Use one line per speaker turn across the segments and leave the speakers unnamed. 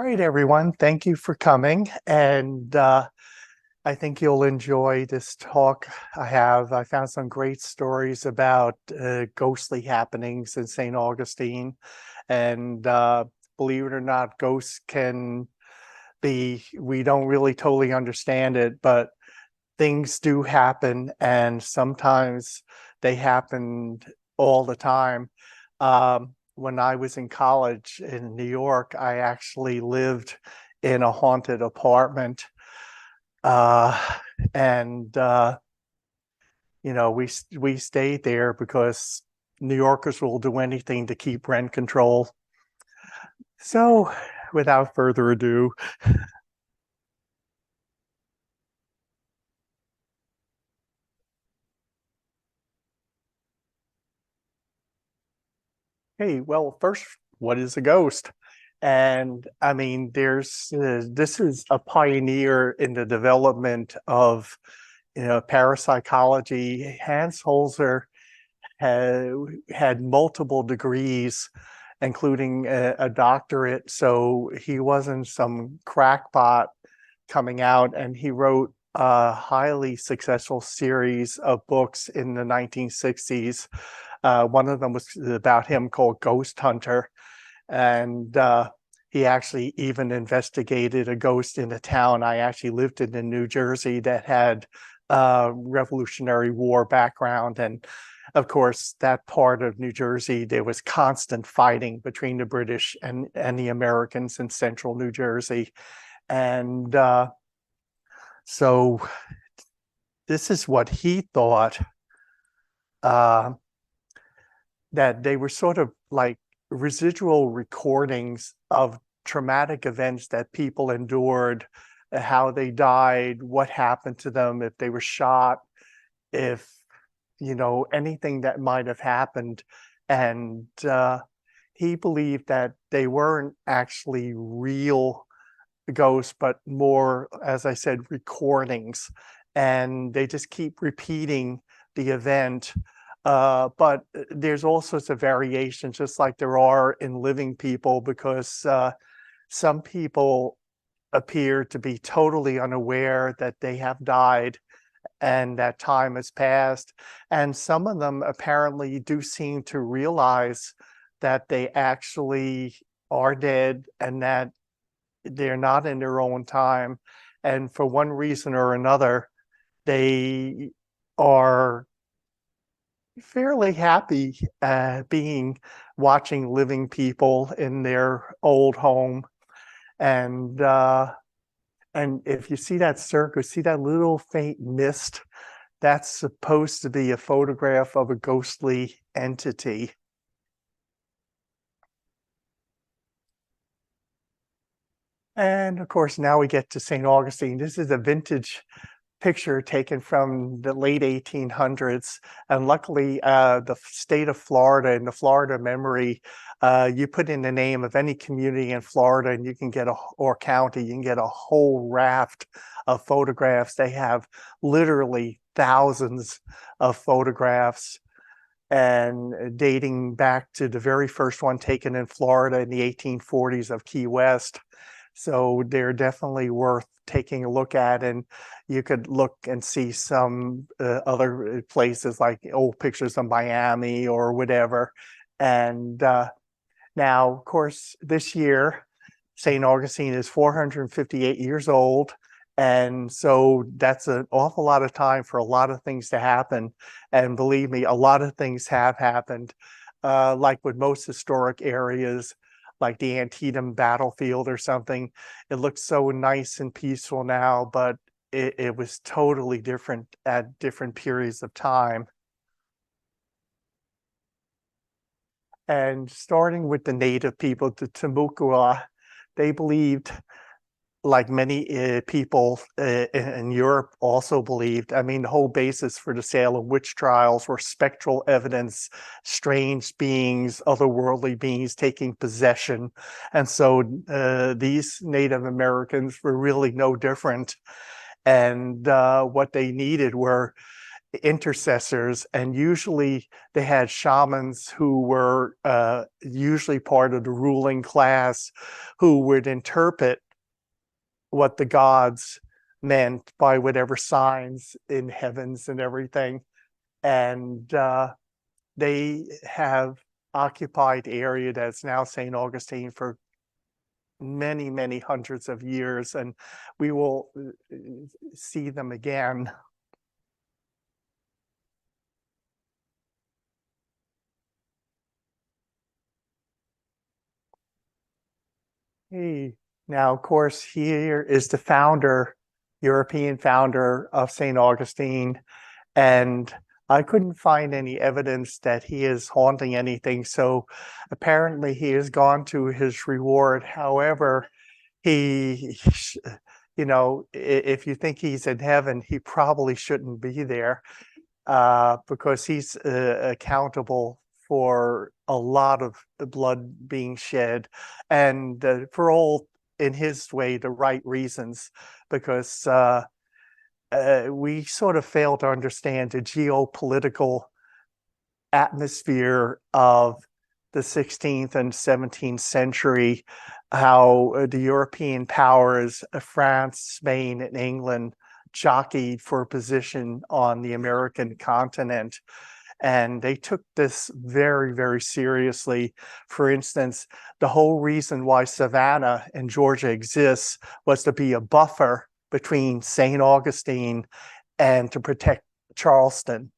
right, everyone. Thank you for coming. And I think you'll enjoy this talk I have. I found some great stories about ghostly happenings in St. Augustine. And believe it or not, ghosts can we don't really totally understand it, but things do happen. And sometimes they happen all the time. When I was in college in New York, I actually lived in a haunted apartment. Uh, and we stayed there because New Yorkers will do anything to keep rent control. So, without further ado, hey, well, first, what is a ghost? And I mean, this is a pioneer in the development of, parapsychology. Hans Holzer had multiple degrees, including a doctorate. So he wasn't some crackpot coming out, and he wrote a highly successful series of books in the 1960s. One of them was about him called Ghost Hunter. And he actually even investigated a ghost in a town I actually lived in New Jersey that had Revolutionary War background. And of course, that part of New Jersey, there was constant fighting between the British and the Americans in central New Jersey. And so this is what he thought, uh, that they were sort of like residual recordings of traumatic events that people endured, how they died, what happened to them, if they were shot, if, anything that might have happened. And he believed that they weren't actually real ghosts, but more, as I said, recordings. And they just keep repeating the event. But there's all sorts of variations, just like there are in living people, because some people appear to be totally unaware that they have died and that time has passed. And some of them apparently do seem to realize that they actually are dead and that they're not in their own time. And for one reason or another, they are fairly happy being watching living people in their old home. And if you see that circle, see that little faint mist, that's supposed to be a photograph of a ghostly entity. And of course, now we get to St. Augustine. This is a vintage picture taken from the late 1800s. And luckily, the state of Florida and the Florida Memory, you put in the name of any community in Florida and you can get or county, you can get a whole raft of photographs. They have literally thousands of photographs, and dating back to the very first one taken in Florida in the 1840s of Key West. So they're definitely worth taking a look at. And you could look and see some other places like old pictures of Miami or whatever. And now, of course, this year, St. Augustine is 458 years old. And so that's an awful lot of time for a lot of things to happen. And believe me, a lot of things have happened. Like with most historic areas, like the Antietam battlefield or something, it looks so nice and peaceful now, but it was totally different at different periods of time. And starting with the native people, the Timucua, they believed, like many people in Europe also believed. I mean, the whole basis for the Salem witch trials were spectral evidence, strange beings, otherworldly beings taking possession. And so these Native Americans were really no different. And what they needed were intercessors, and usually they had shamans who were usually part of the ruling class who would interpret what the gods meant by whatever signs in heavens and everything. And they have occupied the area that's now St. Augustine for many, many hundreds of years, and we will see them again. Hey, now, of course, here is the founder, European founder of St. Augustine, and I couldn't find any evidence that he is haunting anything. So apparently he has gone to his reward. However, he, if you think he's in heaven, he probably shouldn't be there because he's accountable for a lot of the blood being shed, and for all, in his way, the right reasons, because we sort of fail to understand the geopolitical atmosphere of the 16th and 17th century, how the European powers, France, Spain, and England, jockeyed for position on the American continent. And they took this very, very seriously. For instance, the whole reason why Savannah in Georgia exists was to be a buffer between St. Augustine and to protect Charleston,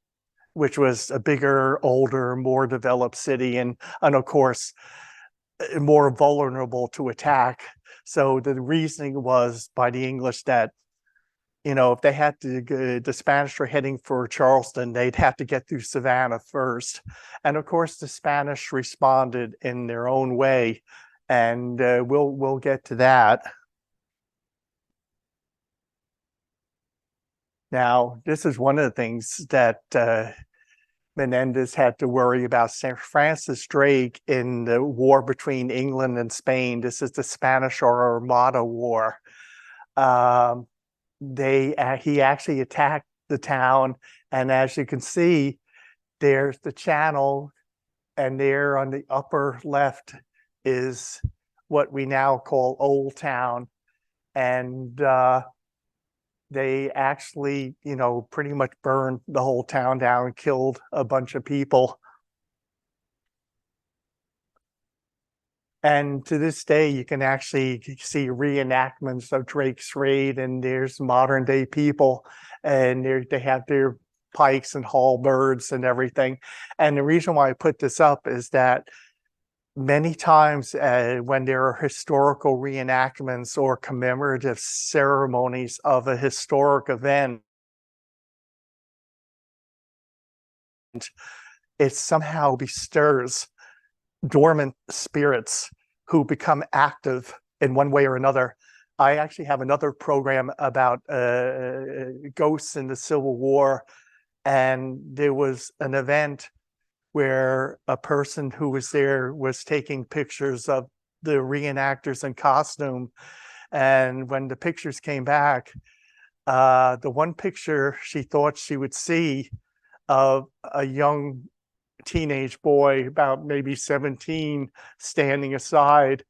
which was a bigger, older, more developed city, and of course, more vulnerable to attack. So the reasoning was by the English that, if they had to, the Spanish were heading for Charleston, they'd have to get through Savannah first. And of course, the Spanish responded in their own way, and we'll get to that. Now, this is one of the things that Menendez had to worry about. Sir Francis Drake in the war between England and Spain. This is the Spanish Armada War. He actually attacked the town, and as you can see, there's the channel, and there on the upper left is what we now call Old Town, and they actually, pretty much burned the whole town down and killed a bunch of people. And to this day, you can actually see reenactments of Drake's raid, and there's modern day people, and they have their pikes and halberds and everything. And the reason why I put this up is that many times when there are historical reenactments or commemorative ceremonies of a historic event, it somehow bestirs dormant spirits who become active in one way or another. I actually have another program about ghosts in the Civil War, and there was an event where a person who was there was taking pictures of the reenactors in costume. And when the pictures came back, the one picture she thought she would see of a young teenage boy, about maybe 17, standing aside,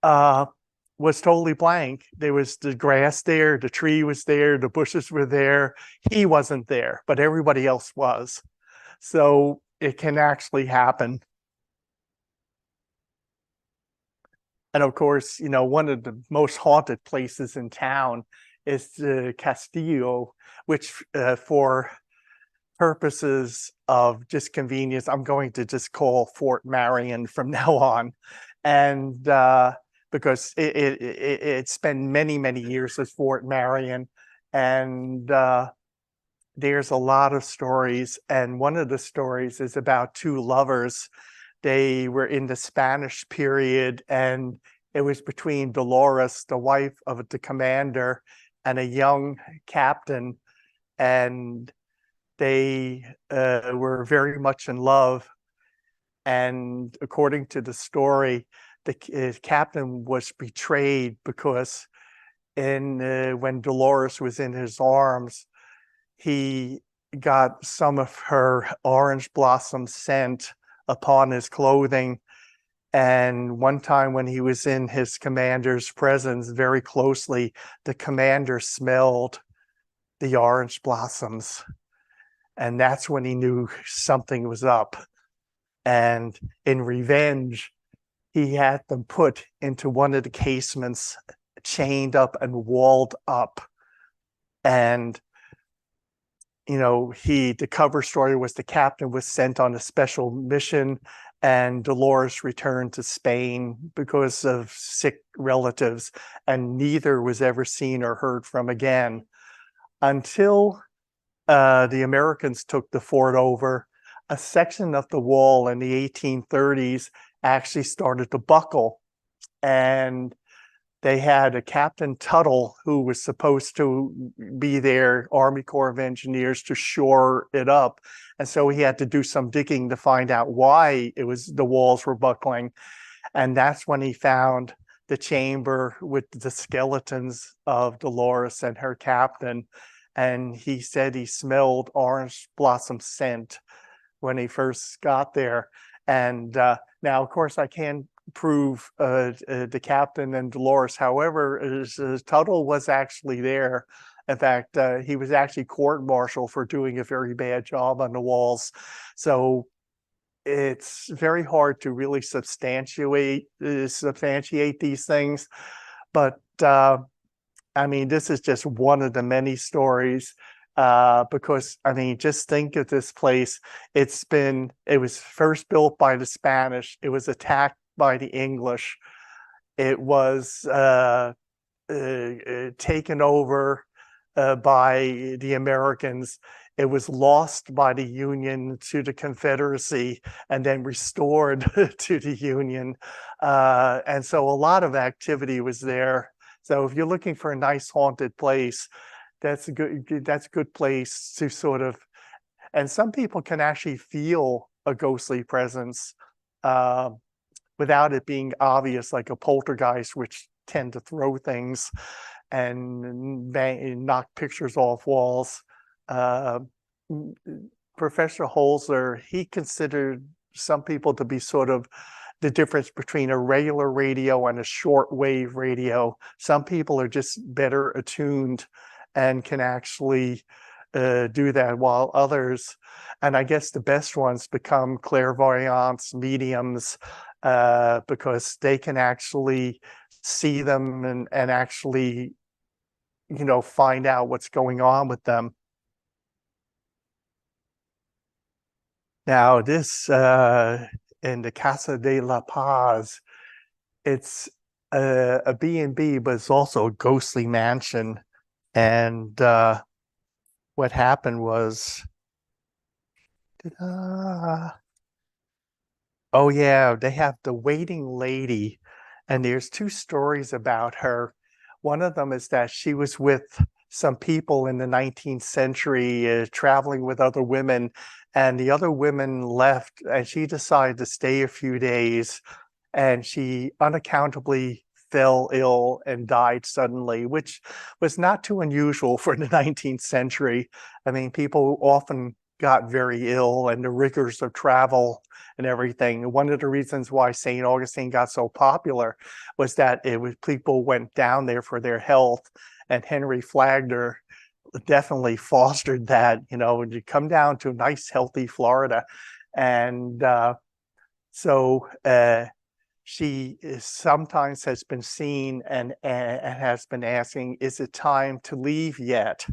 was totally blank. There was the grass there, the tree was there, the bushes were there. He wasn't there, but everybody else was. So it can actually happen. And of course, one of the most haunted places in town is the Castillo, which for purposes of just convenience, I'm going to just call Fort Marion from now on. And because it spent many, many years as Fort Marion, and there's a lot of stories. And one of the stories is about two lovers. They were in the Spanish period, and it was between Dolores, the wife of the commander, and a young captain. And they were very much in love. And according to the story, the captain was betrayed because when Dolores was in his arms, he got some of her orange blossom scent upon his clothing. And one time when he was in his commander's presence very closely, the commander smelled the orange blossoms. And that's when he knew something was up. And in revenge, he had them put into one of the casements, chained up and walled up. And the cover story was the captain was sent on a special mission, and Dolores returned to Spain because of sick relatives, and neither was ever seen or heard from again until the Americans took the fort over. A section of the wall in the 1830s actually started to buckle, and they had a Captain Tuttle who was supposed to be their Army Corps of Engineers to shore it up. And so he had to do some digging to find out why the walls were buckling. And that's when he found the chamber with the skeletons of Dolores and her captain. And he said he smelled orange blossom scent when he first got there. And now, of course, I can't prove the captain and Dolores. However, Tuttle was actually there. In fact, he was actually court-martialed for doing a very bad job on the walls. So it's very hard to really substantiate these things. But I mean, this is just one of the many stories. Because I mean, just think of this place. It was first built by the Spanish. It was attacked by the English. It was taken over by the Americans. It was lost by the Union to the Confederacy and then restored to the Union. And so a lot of activity was there. So if you're looking for a nice haunted place, that's a good place to sort of, and some people can actually feel a ghostly presence without it being obvious, like a poltergeist, which tend to throw things and knock pictures off walls. Professor Holzer, he considered some people to be sort of the difference between a regular radio and a shortwave radio. Some people are just better attuned and can actually do that, while others, and I guess the best ones, become clairvoyants, mediums, because they can actually see them and actually, find out what's going on with them. Now, this in the Casa de la Paz, it's a B&B, but it's also a ghostly mansion. And what happened was, oh yeah, they have the waiting lady, and there's two stories about her. One of them is that she was with some people in the 19th century, traveling with other women, and the other women left, and she decided to stay a few days, and she unaccountably fell ill and died suddenly, which was not too unusual for the 19th century. I mean, people often got very ill, and the rigors of travel and everything. One of the reasons why St. Augustine got so popular was that people went down there for their health, and Henry Flagler definitely fostered that, when you come down to nice, healthy Florida. And so she sometimes has been seen and has been asking, is it time to leave yet?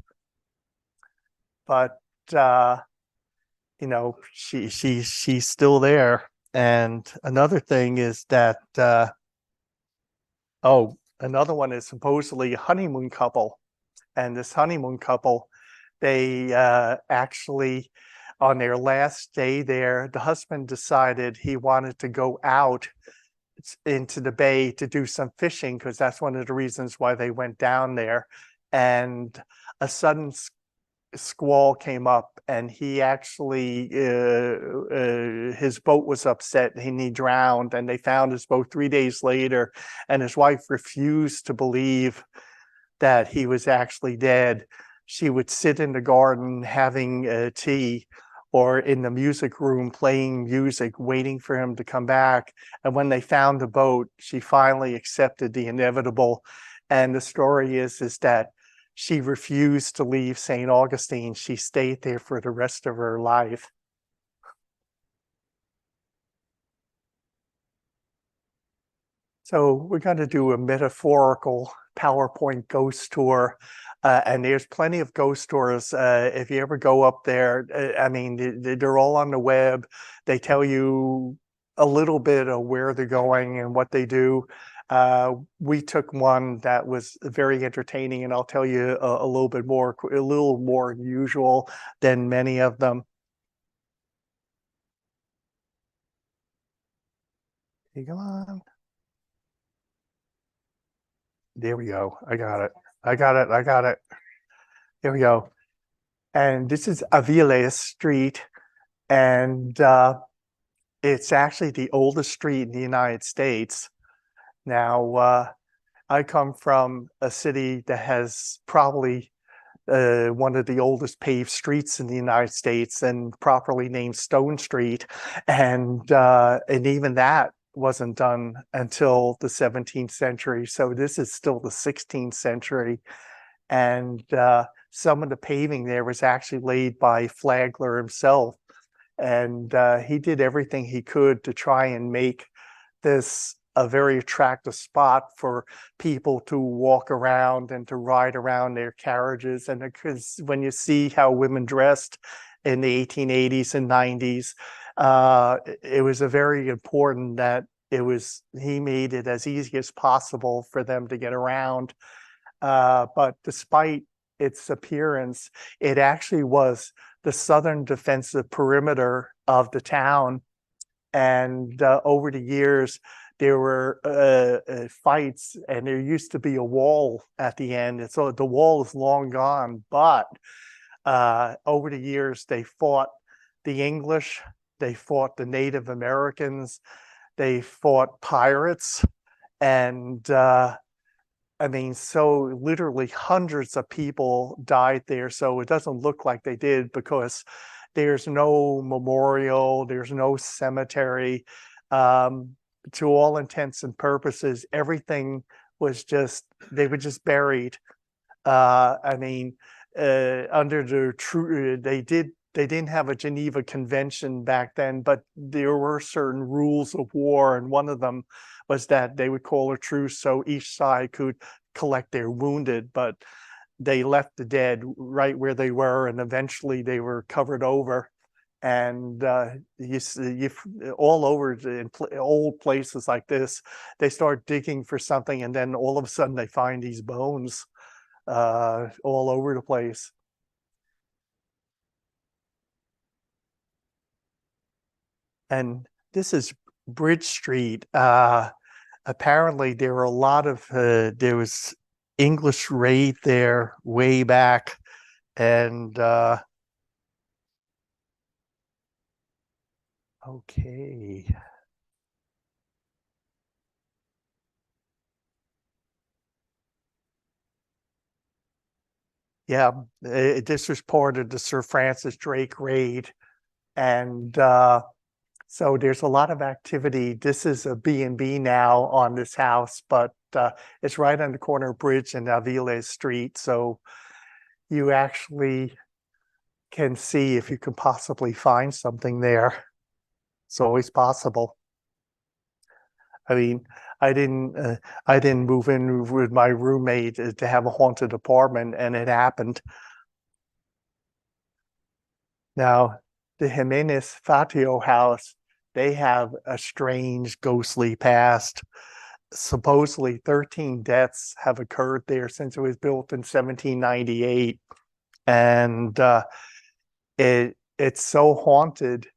But she's still there. And another thing is that another one is supposedly a honeymoon couple. And this honeymoon couple, they actually, on their last day there, the husband decided he wanted to go out into the bay to do some fishing, because that's one of the reasons why they went down there. And a sudden squall came up, and he actually his boat was upset and he drowned, and they found his boat 3 days later, and his wife refused to believe that he was actually dead. she would sit in the garden having tea, or in the music room playing music, waiting for him to come back. And when they found the boat, she finally accepted the inevitable. And the story is that she refused to leave St. Augustine. She stayed there for the rest of her life. So we're going to do a metaphorical PowerPoint ghost tour. And there's plenty of ghost tours. If you ever go up there, I mean, they're all on the web. They tell you a little bit of where they're going and what they do. We took one that was very entertaining, and I'll tell you a little bit more, a little more unusual than many of them. Hey, come on. There we go. I got it. I got it. I got it. There we go. And this is Aviles Street, and it's actually the oldest street in the United States. Now, I come from a city that has probably one of the oldest paved streets in the United States, and properly named Stone Street, and even that wasn't done until the 17th century. So this is still the 16th century, and some of the paving there was actually laid by Flagler himself, and he did everything he could to try and make this a very attractive spot for people to walk around and to ride around their carriages. And because when you see how women dressed in the 1880s and 90s, it was a very important that he made it as easy as possible for them to get around. But despite its appearance, it actually was the southern defensive perimeter of the town. And over the years, there were fights, and there used to be a wall at the end. And so the wall is long gone, but over the years, they fought the English, they fought the Native Americans, they fought pirates, and I mean, so literally hundreds of people died there. So it doesn't look like they did, because there's no memorial, there's no cemetery. To all intents and purposes, everything was they were just buried. I mean, under the they didn't have a Geneva Convention back then, but there were certain rules of war, and one of them was that they would call a truce so each side could collect their wounded, but they left the dead right where they were, and eventually they were covered over. And you all over in old places like this, they start digging for something, and then all of a sudden they find these bones all over the place. And this is Bridge Street. Apparently there were a lot of there was English raid there way back, and okay. Yeah, this was part of the Sir Francis Drake raid, and so there's a lot of activity. This is a B&B now on this house, but it's right on the corner of Bridge and Aviles Street, so you actually can see if you can possibly find something there. It's always possible. I mean, I didn't move in with my roommate to have a haunted apartment, and it happened. Now, the Jimenez Fatio house, they have a strange, ghostly past. Supposedly 13 deaths have occurred there since it was built in 1798. And it's so haunted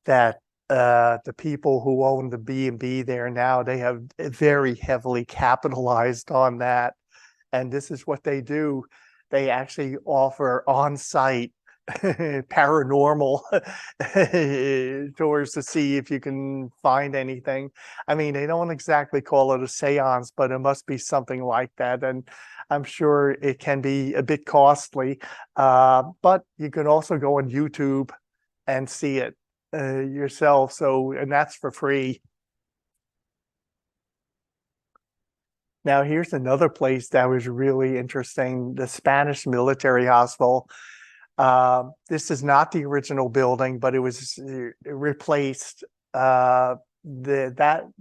that the people who own the B&B there now, they have very heavily capitalized on that. And this is what they do. They actually offer on-site paranormal tours to see if you can find anything. I mean, they don't exactly call it a seance, but it must be something like that. And I'm sure it can be a bit costly, but you can also go on YouTube and see it yourself. So, and that's for free. Now, here's another place that was really interesting, the Spanish Military Hospital. This is not the original building, but it was replaced. The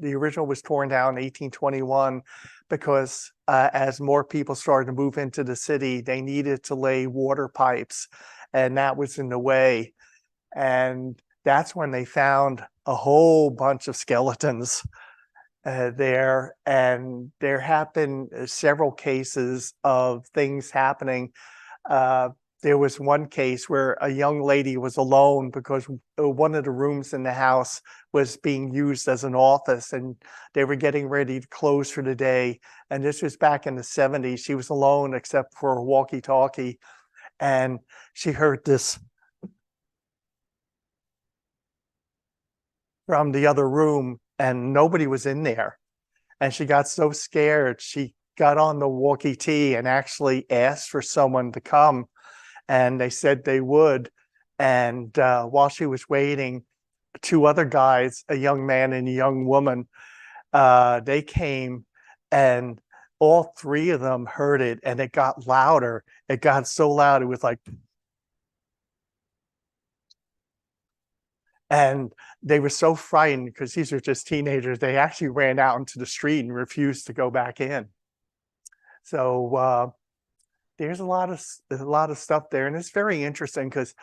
original was torn down in 1821 because as more people started to move into the city, they needed to lay water pipes, and that was in the way. And that's when they found a whole bunch of skeletons there, and there have been several cases of things happening. Uh, there was one case where a young lady was alone because one of the rooms in the house was being used as an office, and they were getting ready to close for the day. And this was back in the 70s. She was alone except for a walkie-talkie, and she heard this from the other room, and nobody was in there. And she got so scared, she got on the walkie-talkie and actually asked for someone to come, and they said they would. And while she was waiting, two other guys, a young man and a young woman, they came, and all three of them heard it, and it got louder. It got so loud, it was like, and they were so frightened because these are just teenagers. They actually ran out into the street and refused to go back in. So there's a lot of stuff there, and it's very interesting because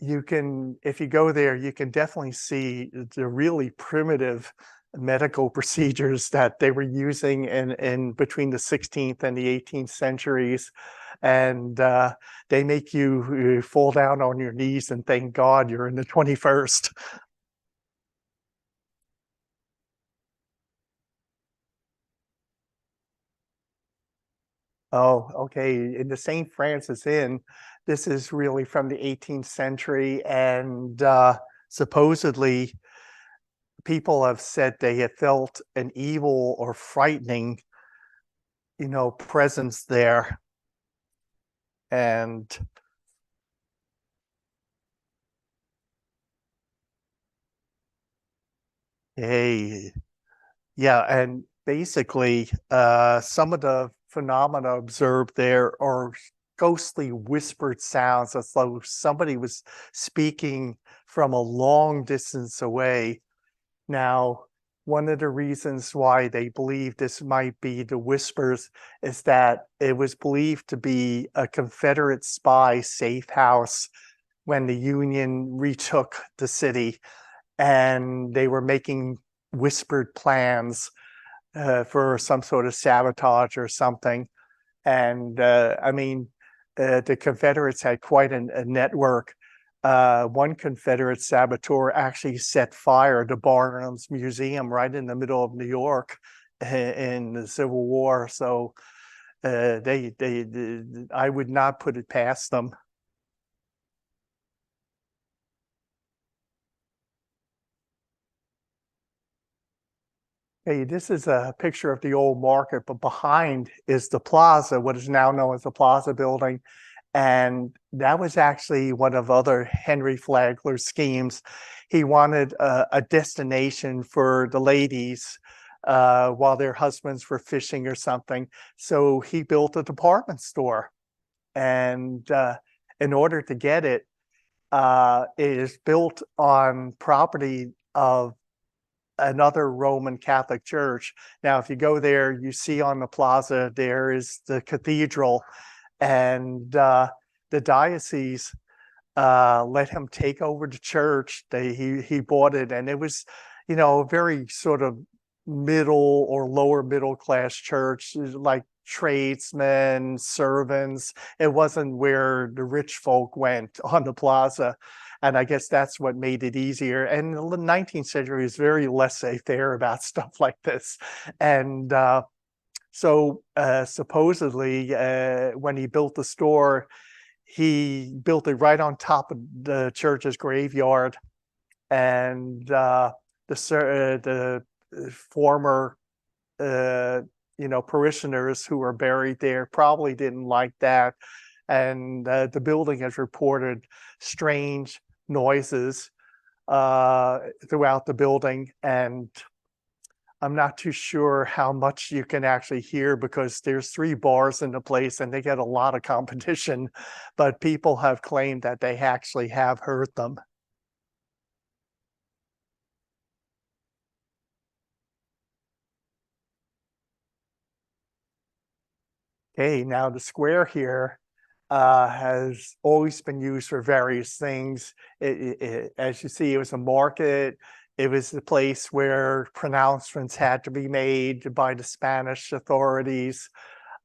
you can, if you go there, you can definitely see the really primitive medical procedures that they were using in between the 16th and the 18th centuries. And they make you fall down on your knees and thank God you're in the 21st. Oh, okay. In the St. Francis Inn, this is really from the 18th century, and supposedly people have said they have felt an evil or frightening, presence there. And hey, yeah, and basically, some of the phenomena observed there are ghostly whispered sounds as though somebody was speaking from a long distance away. Now, one of the reasons why they believe this might be the whispers is that it was believed to be a Confederate spy safe house when the Union retook the city, and they were making whispered plans for some sort of sabotage or something. And I mean, the Confederates had quite a network. One Confederate saboteur actually set fire to Barnum's Museum right in the middle of New York in the Civil War. So I would not put it past them. Hey, this is a picture of the old market, but behind is the plaza, what is now known as the Plaza Building. And that was actually one of other Henry Flagler's schemes. He wanted a destination for the ladies while their husbands were fishing or something. So he built a department store. And in order to get it, it is built on property of another Roman Catholic church. Now, if you go there, you see on the plaza, there is the cathedral, and the diocese let him take over the church. He bought it, and it was, a very sort of middle or lower middle class church, like tradesmen, servants. It wasn't where the rich folk went on the plaza. And I guess that's what made it easier. And the 19th century is very laissez-faire about stuff like this. And so supposedly when he built the store, he built it right on top of the church's graveyard, and the former parishioners who were buried there probably didn't like that, and the building has reported strange noises throughout the building, and I'm not too sure how much you can actually hear because there's 3 bars in the place and they get a lot of competition, but people have claimed that they actually have heard them. Okay, now the square here has always been used for various things. As you see, it was a market. It was the place where pronouncements had to be made by the Spanish authorities.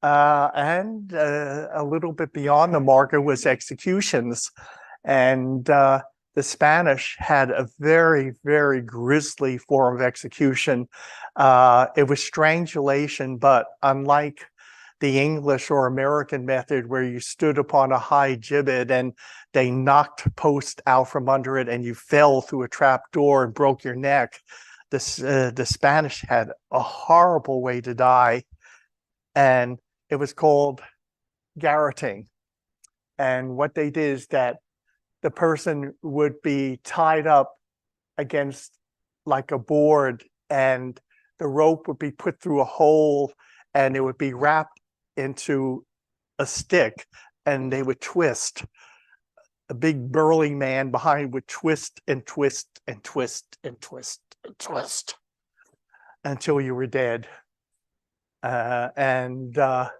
And a little bit beyond the market was executions. And the Spanish had a very, very grisly form of execution. It was strangulation, but unlike the English or American method where you stood upon a high gibbet and they knocked post out from under it and you fell through a trap door and broke your neck. The Spanish had a horrible way to die, and it was called garroting. And what they did is that the person would be tied up against like a board, and the rope would be put through a hole and it would be wrapped into a stick, and they would twist. A big burly man behind would twist and twist and twist and twist and twist until you were dead. The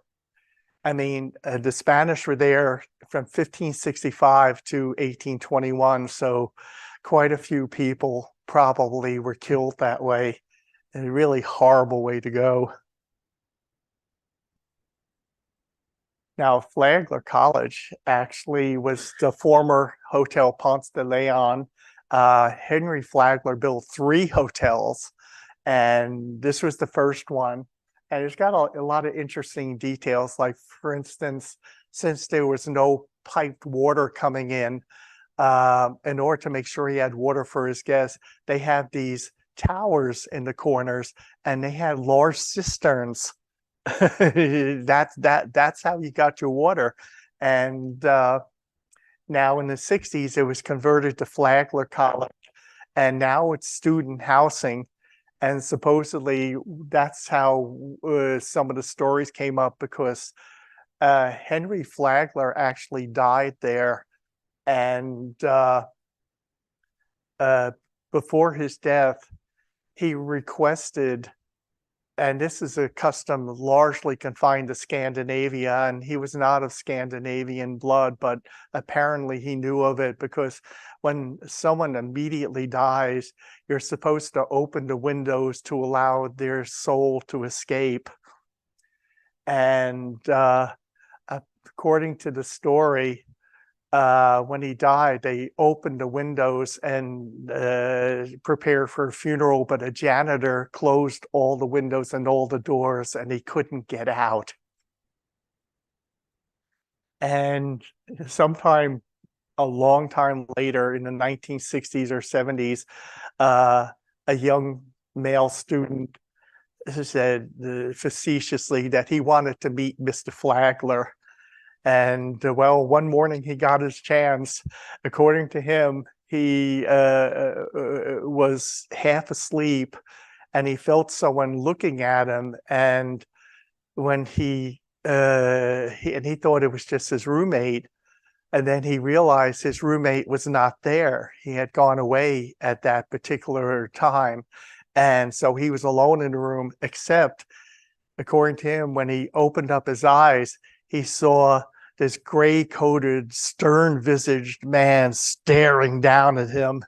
Spanish were there from 1565 to 1821, so quite a few people probably were killed that way. A really horrible way to go. Now, Flagler College actually was the former Hotel Ponce de Leon. Henry Flagler built 3 hotels, and this was the first one. And it's got a lot of interesting details, like, for instance, since there was no piped water coming in order to make sure he had water for his guests, they had these towers in the corners, and they had large cisterns. That's how you got your water. And now in the 60s, it was converted to Flagler College, and now it's student housing. And supposedly that's how some of the stories came up, because Henry Flagler actually died there, and before his death, he requested, and this is a custom largely confined to Scandinavia, and he was not of Scandinavian blood, but apparently he knew of it, because when someone immediately dies, you're supposed to open the windows to allow their soul to escape. And according to the story, when he died, they opened the windows and prepared for a funeral, but a janitor closed all the windows and all the doors, and he couldn't get out. And sometime a long time later, in the 1960s or 70s, a young male student said facetiously that he wanted to meet Mr. Flagler. And well, one morning he got his chance. According to him, he was half asleep, and he felt someone looking at him. And when he thought it was just his roommate, and then he realized his roommate was not there. He had gone away at that particular time, and so he was alone in the room. Except, according to him, when he opened up his eyes, he saw this gray-coated, stern-visaged man staring down at him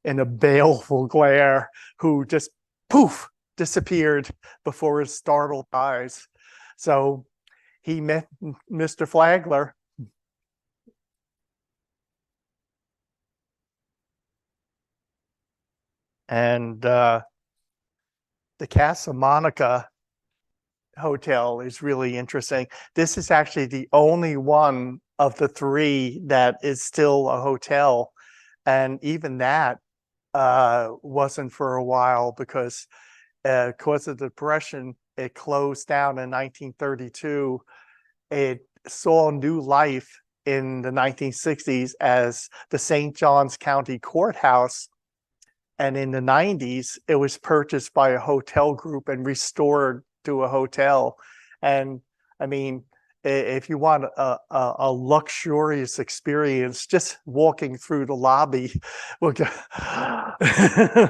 in a baleful glare, who just poof disappeared before his startled eyes. So he met Mr. Flagler. And the Casa Monica hotel is really interesting. This is actually the only one of the three that is still a hotel. And even that wasn't for a while because of the Depression, it closed down in 1932. It saw new life in the 1960s as the St. Johns County Courthouse. And in the 90s, it was purchased by a hotel group and restored to a hotel. And I mean, if you want a luxurious experience, just walking through the lobby will go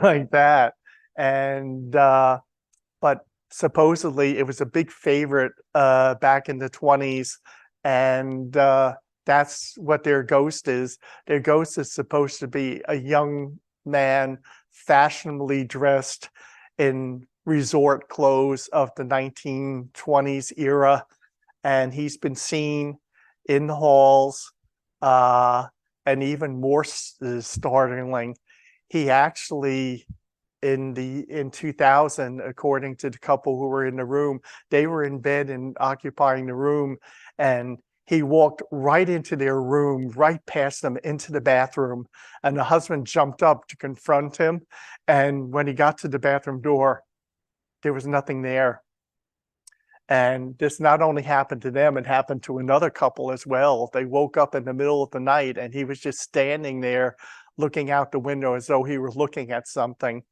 like that. And but supposedly it was a big favorite back in the 20s, and that's what their ghost is. Their ghost is supposed to be a young man fashionably dressed in resort clothes of the 1920s era, and he's been seen in the halls. uh, and even more startling, he actually in 2000, according to the couple who were in the room, they were in bed and occupying the room, and he walked right into their room, right past them into the bathroom, and the husband jumped up to confront him, and when he got to the bathroom door, there was nothing there. And this not only happened to them, it happened to another couple as well. They woke up in the middle of the night and he was just standing there looking out the window as though he were looking at something.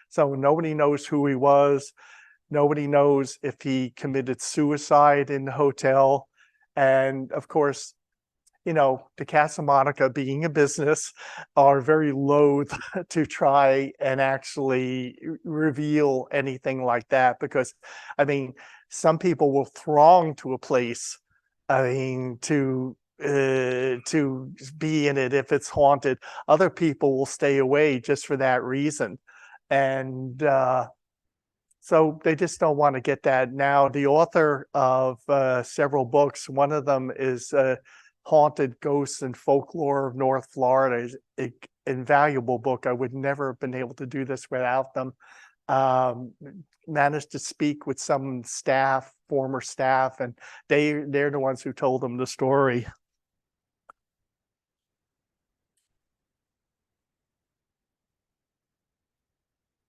So nobody knows who he was. Nobody knows if he committed suicide in the hotel. And of course, the Casa Monica, being a business, are very loath to try and actually reveal anything like that because, I mean, some people will throng to a place, I mean, to be in it if it's haunted. Other people will stay away just for that reason. And so they just don't want to get that. Now, the author of several books, one of them is Haunted Ghosts and Folklore of North Florida, is an invaluable book. I would never have been able to do this without them. Managed to speak with some staff, former staff, and they're the ones who told them the story.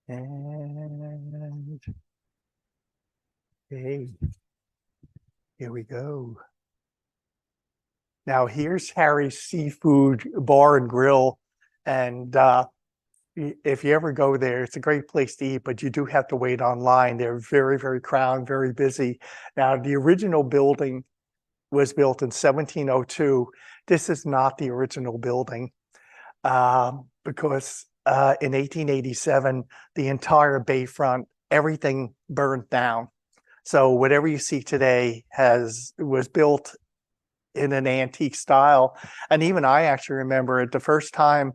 And hey, here we go. Now here's Harry's Seafood Bar and Grill, and if you ever go there, it's a great place to eat, but you do have to wait online. They're very, very crowded, very busy. Now, the original building was built in 1702. This is not the original building because in 1887, the entire bayfront, everything burned down. So whatever you see today was built in an antique style. And even I actually remember it the first time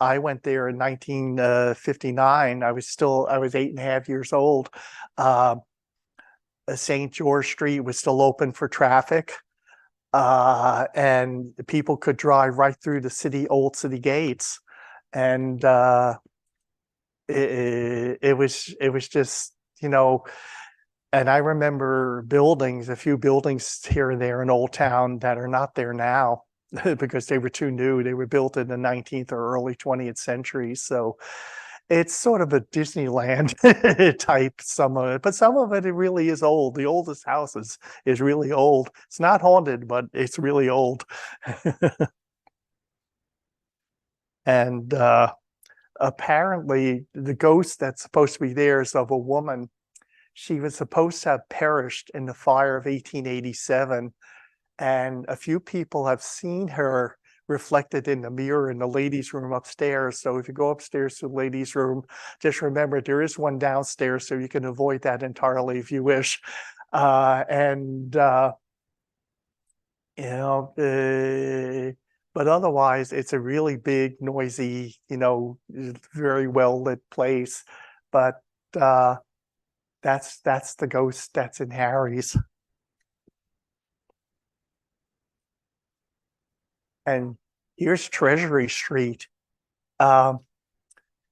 I went there in 1959. I was 8.5 years old. St. George Street was still open for traffic. And people could drive right through the old city gates. And it was just, and I remember a few buildings here and there in Old Town that are not there now because they were too new. They were built in the 19th or early 20th century. So it's sort of a Disneyland type, some of it, but some of it really is old. The oldest house is really old. It's not haunted, but it's really old. And apparently the ghost that's supposed to be there is of a woman. She was supposed to have perished in the fire of 1887, and a few people have seen her reflected in the mirror in the ladies' room upstairs. So if you go upstairs to the ladies' room, just remember there is one downstairs, so you can avoid that entirely if you wish. And you know, but otherwise, it's a really big, noisy, very well lit place. But that's the ghost that's in Harry's. And here's Treasury Street. Um,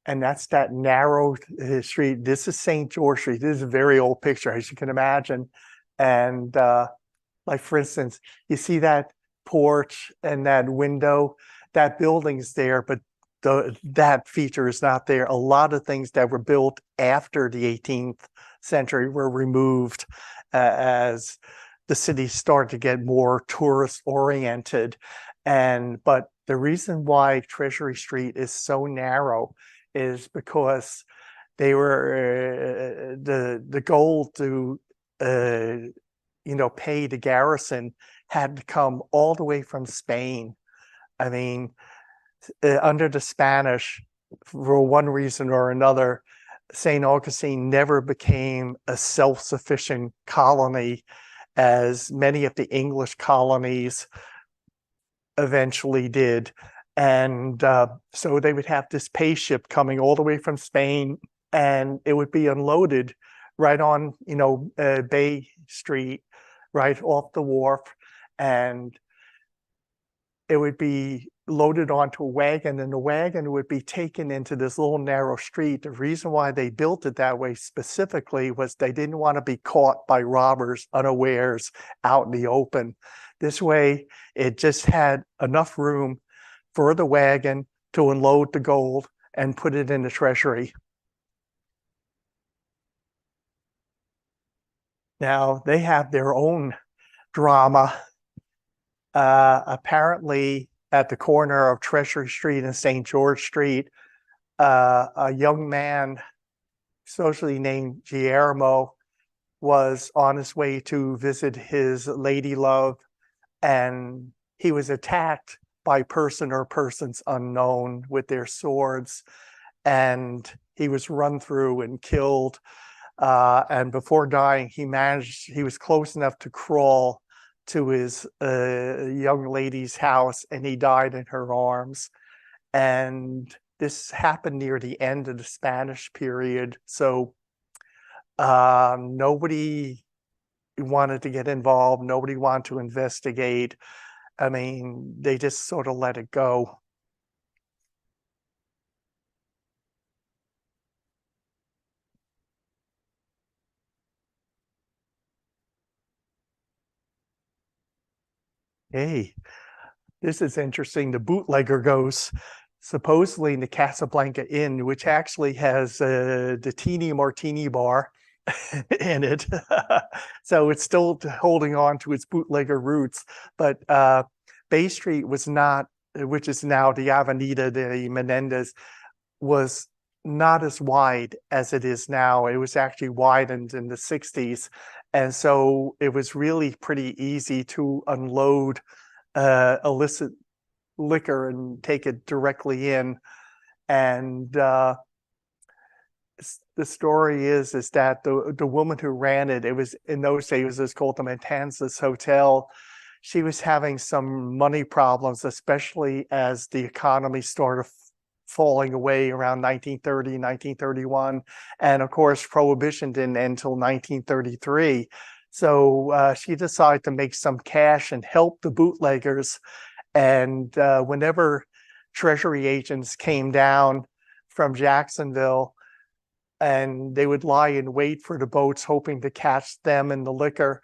and that's that narrow street. This is St. George Street. This is a very old picture, as you can imagine. And like, for instance, you see that porch and that window, that building's there, but that feature is not there. A lot of things that were built after the 18th century were removed as the city started to get more tourist oriented. But the reason why Treasury Street is so narrow is because they were the goal to pay the garrison had to come all the way from Spain. I mean, under the Spanish, for one reason or another, St. Augustine never became a self-sufficient colony as many of the English colonies eventually did. And so they would have this pay ship coming all the way from Spain, and it would be unloaded right on, Bay Street, right off the wharf, and it would be loaded onto a wagon, and the wagon would be taken into this little narrow street. The reason why they built it that way specifically was they didn't want to be caught by robbers unawares out in the open. This way, it just had enough room for the wagon to unload the gold and put it in the treasury. Now, they have their own drama. Apparently, at the corner of Treasury Street and St. George Street, a young man, socially named Guillermo, was on his way to visit his lady love, and he was attacked by person or persons unknown with their swords, and he was run through and killed. And before dying, he was close enough to crawl to his young lady's house, and he died in her arms. And this happened near the end of the Spanish period. So nobody wanted to get involved. Nobody wanted to investigate. I mean, they just sort of let it go. Hey, this is interesting. The bootlegger goes supposedly in the Casablanca Inn, which actually has the teeny martini bar in it. So it's still holding on to its bootlegger roots. But Bay Street was not, which is now the Avenida de Menendez, was not as wide as it is now. It was actually widened in the 60s. And so it was really pretty easy to unload illicit liquor and take it directly in. And the story is that the woman who ran it, it was in those days, it was called the Matanzas Hotel. She was having some money problems, especially as the economy started falling away around 1930, 1931. And of course, Prohibition didn't end until 1933. So she decided to make some cash and help the bootleggers. And whenever Treasury agents came down from Jacksonville, and they would lie in wait for the boats, hoping to catch them in the liquor,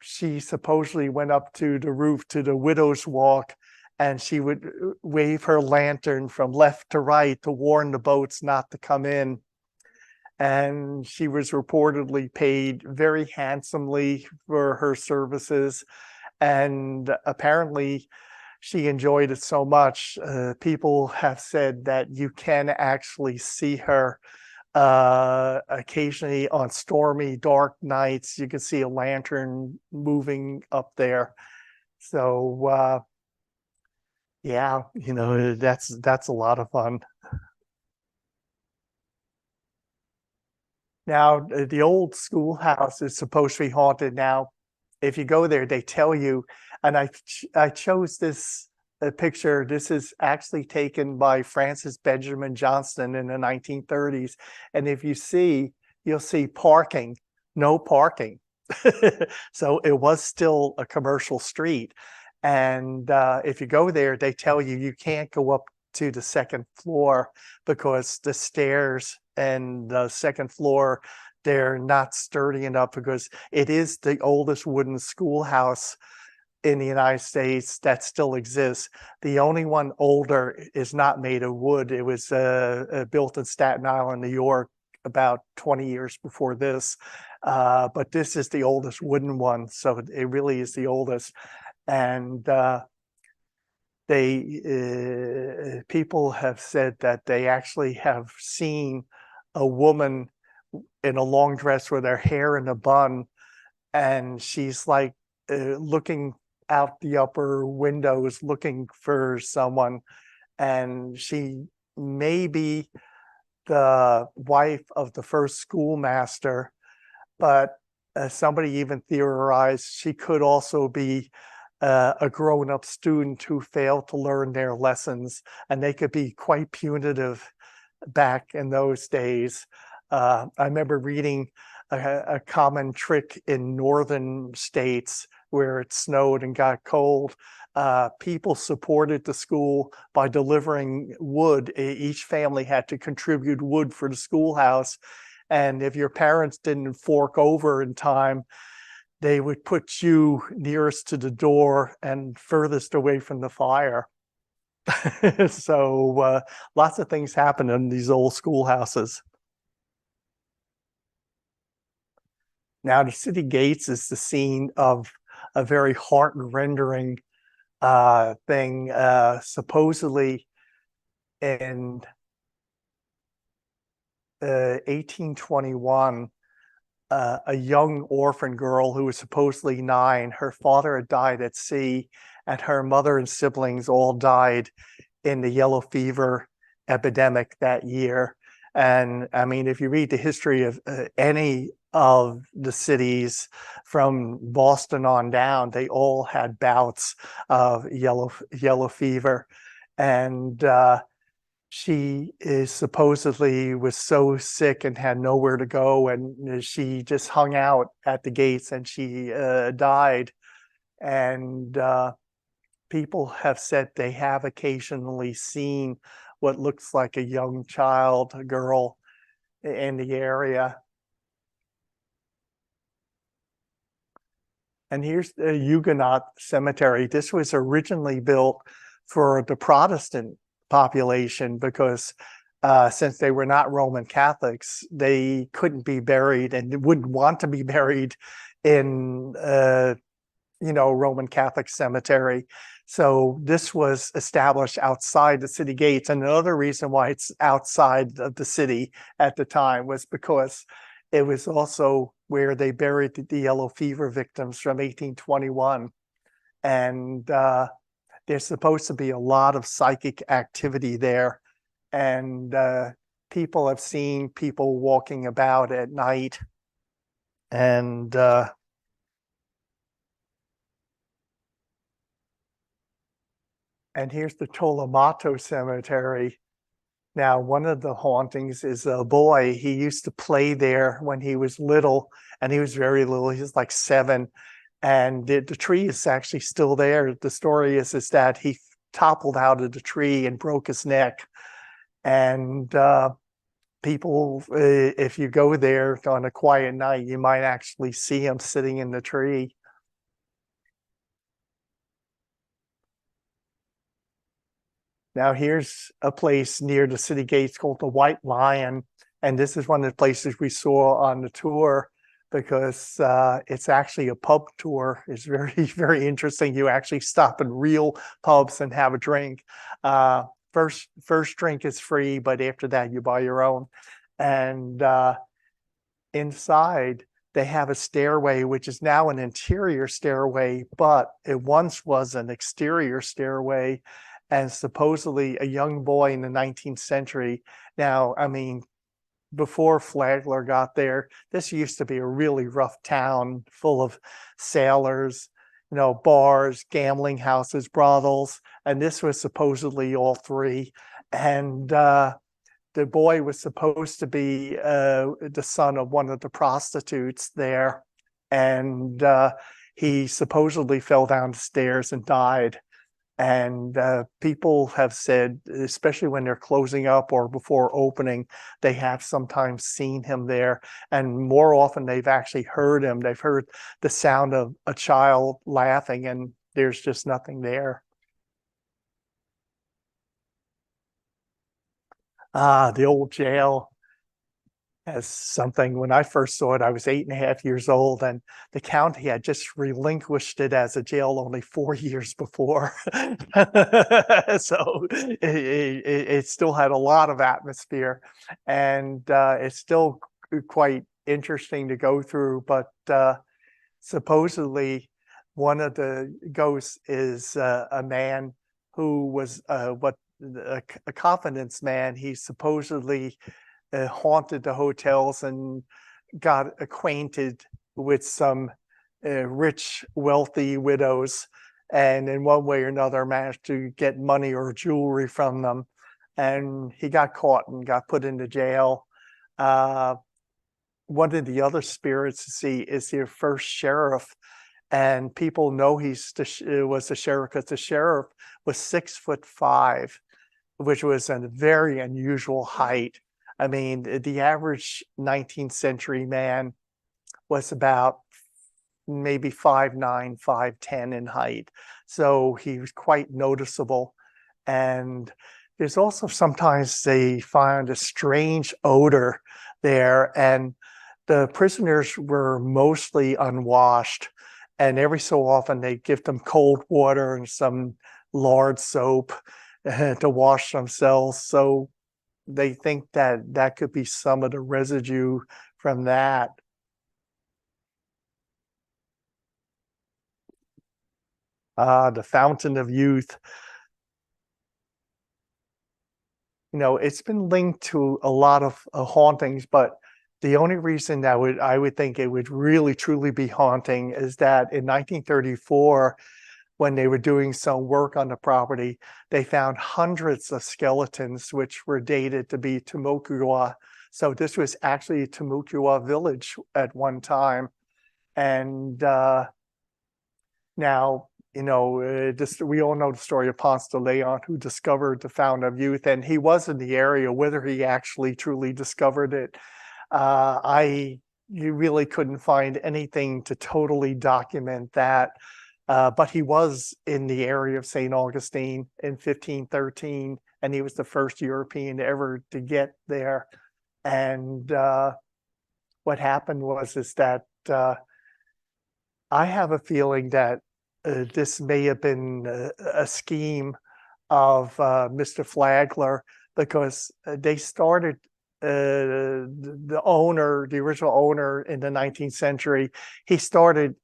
she supposedly went up to the roof to the Widow's Walk, and she would wave her lantern from left to right to warn the boats not to come in. And she was reportedly paid very handsomely for her services. And apparently she enjoyed it so much. People have said that you can actually see her occasionally on stormy, dark nights. You can see a lantern moving up there. So yeah, that's a lot of fun. Now, the old schoolhouse is supposed to be haunted. Now, if you go there, they tell you, and I chose this picture. This is actually taken by Francis Benjamin Johnston in the 1930s. And if you see, you'll see parking, no parking. So it was still a commercial street. And if you go there, they tell you you can't go up to the second floor because the stairs and the second floor, they're not sturdy enough because it is the oldest wooden schoolhouse in the United States that still exists. The only one older is not made of wood. It was built in Staten Island, New York, about 20 years before this. But this is the oldest wooden one, so it really is the oldest. And people have said that they actually have seen a woman in a long dress with her hair in a bun, and she's like looking out the upper windows looking for someone, and she may be the wife of the first schoolmaster, but somebody even theorized she could also be a grown-up student who failed to learn their lessons, and they could be quite punitive back in those days. I remember reading a common trick in northern states where it snowed and got cold. People supported the school by delivering wood. Each family had to contribute wood for the schoolhouse. And if your parents didn't fork over in time, they would put you nearest to the door and furthest away from the fire. So lots of things happen in these old schoolhouses. Now, the city gates is the scene of a very heart-rendering thing. Supposedly in 1821, a young orphan girl who was supposedly 9, her father had died at sea, and her mother and siblings all died in the yellow fever epidemic that year. And I mean, if you read the history of any of the cities from Boston on down, they all had bouts of yellow fever. And she is supposedly was so sick and had nowhere to go, and she just hung out at the gates, and she died. And people have said they have occasionally seen what looks like a young child, a girl, in the area. And here's the Huguenot Cemetery. This was originally built for the Protestant population because since they were not Roman Catholics, they couldn't be buried and wouldn't want to be buried in Roman Catholic cemetery. So this was established outside the city gates. And another reason why it's outside of the city at the time was because it was also where they buried the yellow fever victims from 1821. And there's supposed to be a lot of psychic activity there. And people have seen people walking about at night. And here's the Tolomato Cemetery. Now, one of the hauntings is a boy. He used to play there when he was little, and he was very little. He was like 7. And the tree is actually still there. The story is that he toppled out of the tree and broke his neck. And people, if you go there on a quiet night, you might actually see him sitting in the tree. Now, here's a place near the city gates called the White Lion. And this is one of the places we saw on the tour because it's actually a pub tour. It's very, very interesting. You actually stop in real pubs and have a drink. First drink is free, but after that, you buy your own. And inside, they have a stairway, which is now an interior stairway, but it once was an exterior stairway. And supposedly a young boy in the 19th century. Now, I mean, before Flagler got there, this used to be a really rough town full of sailors, bars, gambling houses, brothels, and this was supposedly all 3. And the boy was supposed to be the son of one of the prostitutes there, and he supposedly fell down the stairs and died. And people have said, especially when they're closing up or before opening, they have sometimes seen him there. And more often, they've actually heard him. They've heard the sound of a child laughing, and there's just nothing there. Ah, the old jail as something. When I first saw it, I was 8.5 years old, and the county had just relinquished it as a jail only 4 years before. So it still had a lot of atmosphere, and it's still quite interesting to go through. But supposedly, one of the ghosts is a man who was a confidence man. He supposedly haunted the hotels and got acquainted with some rich, wealthy widows, and in one way or another managed to get money or jewelry from them. And he got caught and got put into jail. Uh, One of the other spirits to see is your first sheriff, and people know was the sheriff because the sheriff was 6'5", which was a very unusual height. I mean, the average 19th century man was about maybe 5'9", 5'10" in height. So he was quite noticeable. And there's also sometimes they find a strange odor there. And the prisoners were mostly unwashed. And every so often they give them cold water and some lard soap to wash themselves. So they think that that could be some of the residue from that. The Fountain of Youth. It's been linked to a lot of hauntings, but the only reason that I would think it would really truly be haunting is that in 1934, when they were doing some work on the property, they found hundreds of skeletons, which were dated to be Timucua. So this was actually a Timucua village at one time. And now, we all know the story of Ponce de Leon, who discovered the Fountain of Youth, and he was in the area. Whether he actually truly discovered it, you really couldn't find anything to totally document that. But he was in the area of St. Augustine in 1513, and he was the first European ever to get there. And what happened is that I have a feeling that this may have been a scheme of Mr. Flagler, because they started the original owner in the 19th century. He started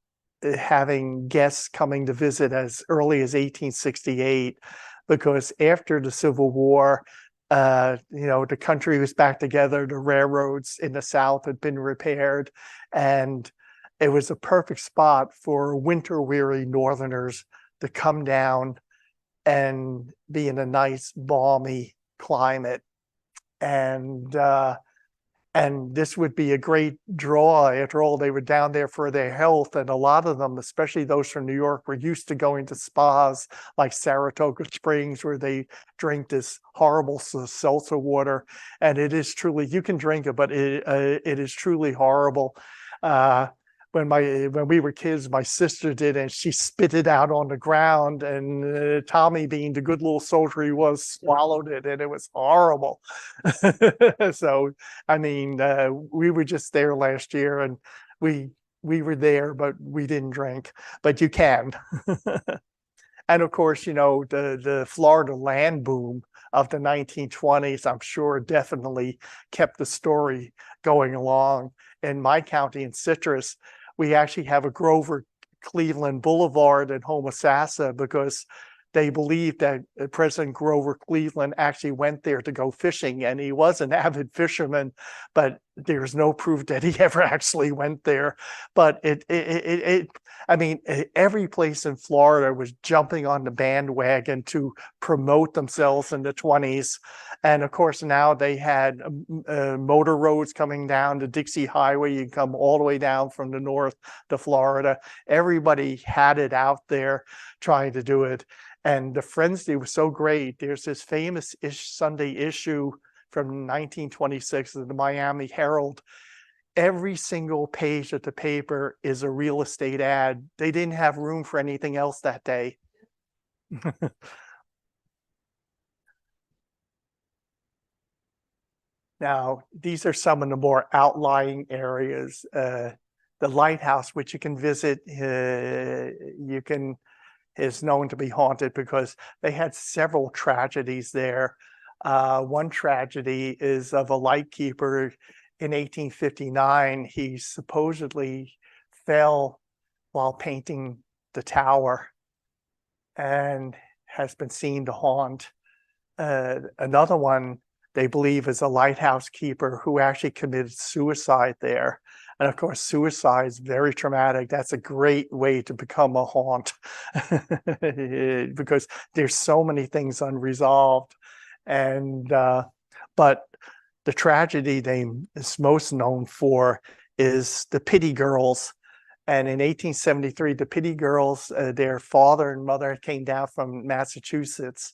having guests coming to visit as early as 1868, because after the Civil War, the country was back together. The railroads in the South had been repaired, and it was a perfect spot for winter-weary Northerners to come down and be in a nice, balmy climate. And this would be a great draw. After all, they were down there for their health, and a lot of them, especially those from New York, were used to going to spas like Saratoga Springs, where they drink this horrible seltzer water. And it is truly, you can drink it, but it is truly horrible. When we were kids, my sister did, and she spit it out on the ground, and Tommy, being the good little soldier he was, swallowed it, and it was horrible. So, I mean, we were just there last year, and we were there, but we didn't drink. But you can. And of course, the Florida land boom of the 1920s, I'm sure, definitely kept the story going along. In my county, in Citrus, we actually have a Grover Cleveland Boulevard in Homosassa, because they believe that President Grover Cleveland actually went there to go fishing, and he was an avid fisherman, but there's no proof that he ever actually went there, but I mean, every place in Florida was jumping on the bandwagon to promote themselves in the 20s. And of course, now they had motor roads coming down the Dixie Highway. You come all the way down from the north to Florida. Everybody had it out there trying to do it. And the frenzy was so great. There's this famous Sunday issue from 1926 of the Miami Herald. Every single page of the paper is a real estate ad. They didn't have room for anything else that day. Now, these are some of the more outlying areas. The lighthouse, which you can visit, is known to be haunted because they had several tragedies there. One tragedy is of a lightkeeper in 1859. He supposedly fell while painting the tower and has been seen to haunt. Another one they believe is a lighthouse keeper who actually committed suicide there. And of course, suicide is very traumatic. That's a great way to become a haunt because there's so many things unresolved. And but the tragedy they is most known for is the Pity Girls. And in 1873, the Pity Girls, their father and mother came down from Massachusetts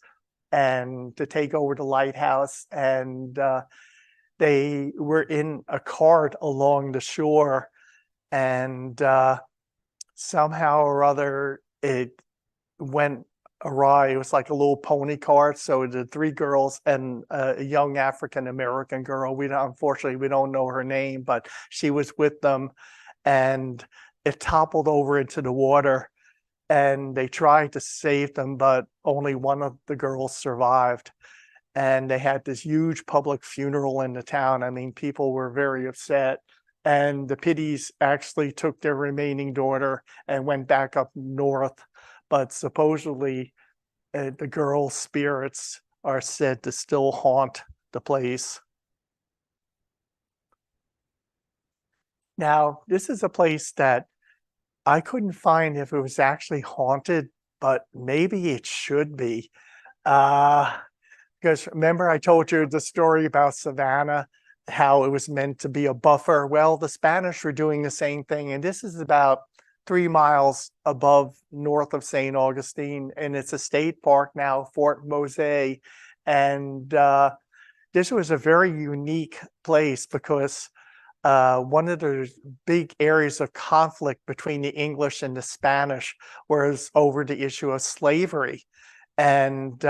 and to take over the lighthouse, and they were in a cart along the shore, and somehow or other it went awry. It was like a little pony cart. So the three girls and a young African-American girl, unfortunately, we don't know her name, but she was with them, and it toppled over into the water, and they tried to save them, but only one of the girls survived. And they had this huge public funeral in the town. I mean, people were very upset. And the Pitties actually took their remaining daughter and went back up north. But supposedly, the girls' spirits are said to still haunt the place. Now, this is a place that I couldn't find if it was actually haunted, but maybe it should be. Because remember I told you the story about Savannah, how it was meant to be a buffer? Well, the Spanish were doing the same thing, and this is about 3 miles north of St. Augustine, and it's a state park now, Fort Mose. And this was a very unique place because one of the big areas of conflict between the English and the Spanish was over the issue of slavery. And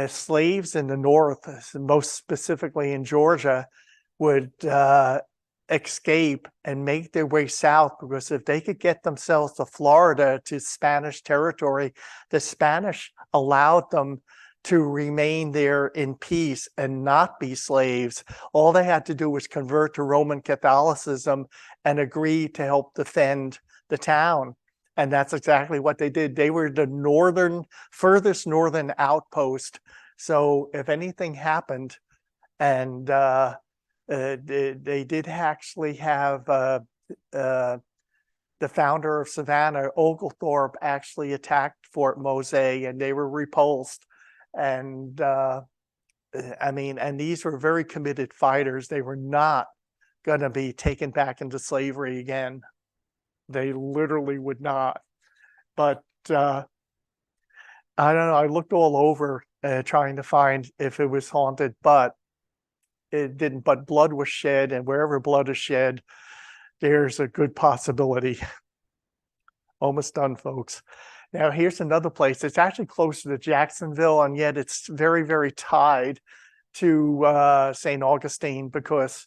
slaves in the North, most specifically in Georgia, would escape and make their way south, because if they could get themselves to Florida, to Spanish territory, the Spanish allowed them to remain there in peace and not be slaves. All they had to do was convert to Roman Catholicism and agree to help defend the town. And that's exactly what they did. They were the furthest northern outpost. So if anything happened, and they did actually have the founder of Savannah, Oglethorpe, actually attacked Fort Mose, and they were repulsed. And I mean, and these were very committed fighters. They were not going to be taken back into slavery again. They literally would not. But I don't know. I looked all over trying to find if it was haunted, but it didn't. But blood was shed, and wherever blood is shed, there's a good possibility. Almost done, folks. Now, here's another place. It's actually closer to Jacksonville, and yet it's very, very tied to St. Augustine, because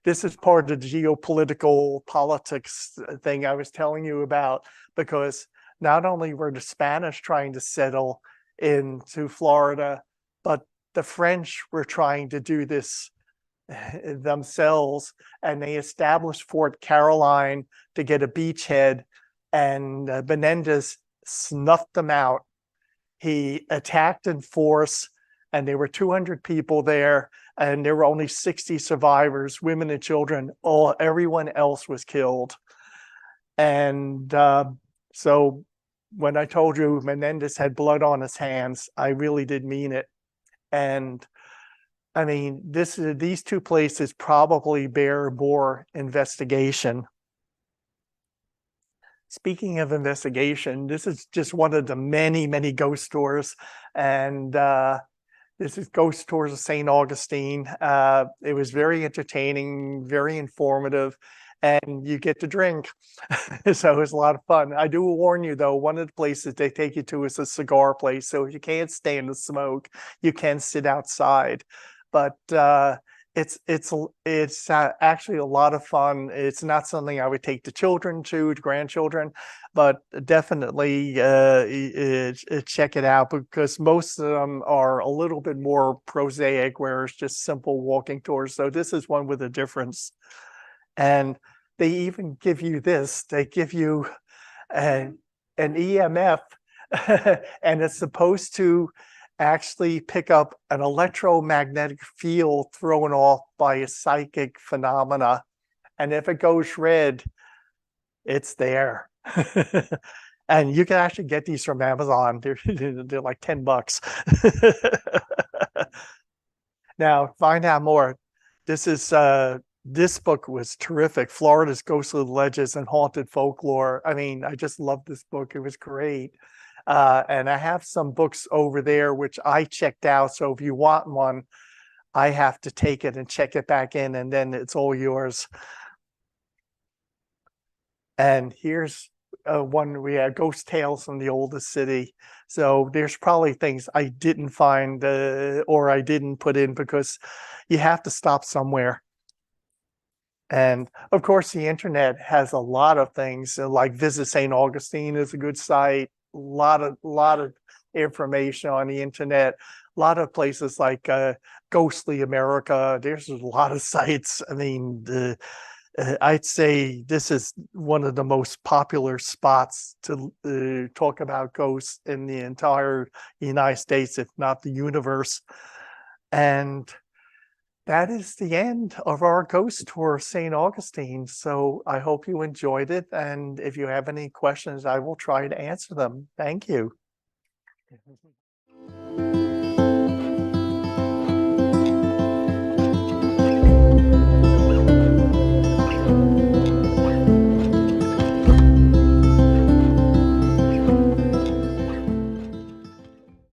this is part of the geopolitical politics thing I was telling you about, because not only were the Spanish trying to settle into Florida, but the French were trying to do this themselves, and they established Fort Caroline to get a beachhead, and Menendez snuffed them out. He attacked in force and there were 200 people there, and there were only 60 survivors, women and children. Everyone else was killed. And so when I told you Menendez had blood on his hands, I really did mean it. And I mean, these two places probably bear more investigation. Speaking of investigation, this is just one of the many, many ghost tours. And this is Ghost Tours of St. Augustine. It was very entertaining, very informative, and you get to drink. So it was a lot of fun. I do warn you, though, one of the places they take you to is a cigar place. So if you can't stand the smoke, you can sit outside. But it's actually a lot of fun. It's not something I would take the children to, the grandchildren, but definitely check it out, because most of them are a little bit more prosaic, where it's just simple walking tours. So this is one with a difference. And they even give you this. They give you an EMF, and it's supposed to actually pick up an electromagnetic field thrown off by a psychic phenomena. And if it goes red, it's there. And you can actually get these from Amazon. They're like $10. Now, find out more. This book was terrific. Florida's Ghostly Legends and Haunted Folklore. I mean, I just loved this book. It was great. And I have some books over there which I checked out. So if you want one, I have to take it and check it back in, and then it's all yours. And here's one we had, Ghost Tales from the Oldest City. So there's probably things I didn't find or I didn't put in, because you have to stop somewhere. And of course, the internet has a lot of things, like Visit St. Augustine is a good site. A lot of information on the internet. A lot of places like Ghostly America. There's a lot of sites. I mean, I'd say this is one of the most popular spots to talk about ghosts in the entire United States, if not the universe. And that is the end of our ghost tour of St. Augustine. So I hope you enjoyed it. And if you have any questions, I will try to answer them. Thank you.